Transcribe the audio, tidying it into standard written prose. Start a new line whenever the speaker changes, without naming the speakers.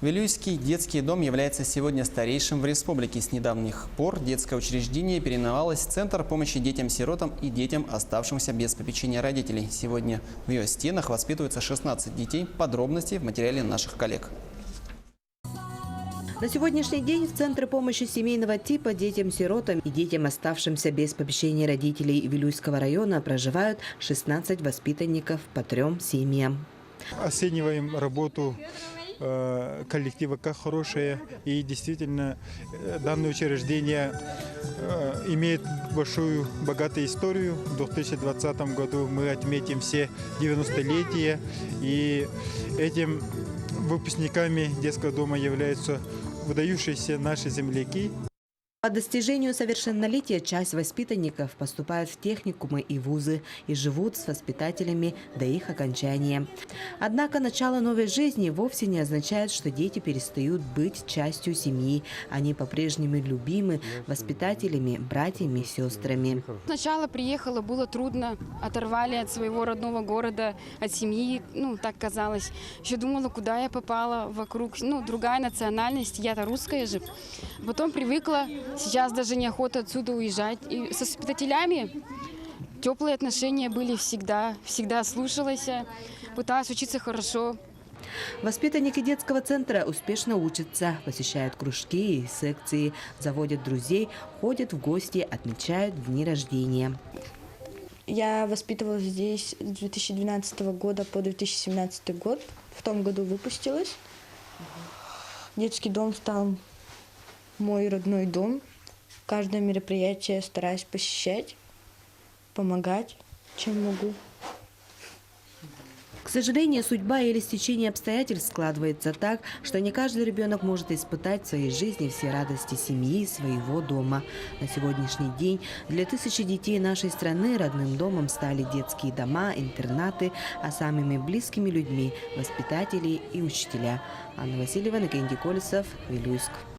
Вилюйский детский дом является сегодня старейшим в республике. С недавних пор детское учреждение переименовалось в Центр помощи детям-сиротам и детям, оставшимся без попечения родителей. Сегодня в ее стенах воспитываются 16 детей. Подробности в материале наших коллег.
На сегодняшний день в Центре помощи семейного типа детям-сиротам и детям, оставшимся без попечения родителей Вилюйского района, проживают 16 воспитанников по 3 семьям.
Оцениваем работу коллектива как хорошее, и действительно данное учреждение имеет большую, богатую историю. В 2020 году мы отметим все 90-летие, и этим выпускниками детского дома являются выдающиеся наши земляки.
По достижению совершеннолетия часть воспитанников поступают в техникумы и вузы и живут с воспитателями до их окончания. Однако начало новой жизни вовсе не означает, что дети перестают быть частью семьи. Они по-прежнему любимы воспитателями, братьями и сестрами.
Сначала приехала, было трудно, оторвали от своего родного города, от семьи, так казалось. Еще думала, куда я попала, вокруг, другая национальность, я-то русская же. Потом привыкла. Сейчас даже неохота отсюда уезжать. И со воспитателями теплые отношения были всегда. Всегда слушалась, пыталась учиться хорошо.
Воспитанники детского центра успешно учатся, посещают кружки и секции, заводят друзей, ходят в гости, отмечают дни рождения.
Я воспитывалась здесь с 2012 года по 2017 год. В том году выпустилась. Детский дом стал мой родной дом. Каждое мероприятие стараюсь посещать, помогать, чем могу.
К сожалению, судьба или стечение обстоятельств складывается так, что не каждый ребенок может испытать в своей жизни все радости семьи, своего дома. На сегодняшний день для тысячи детей нашей страны родным домом стали детские дома, интернаты, а самыми близкими людьми – воспитатели и учителя. Анна Васильева, Никентий Колесов, Вилюйск.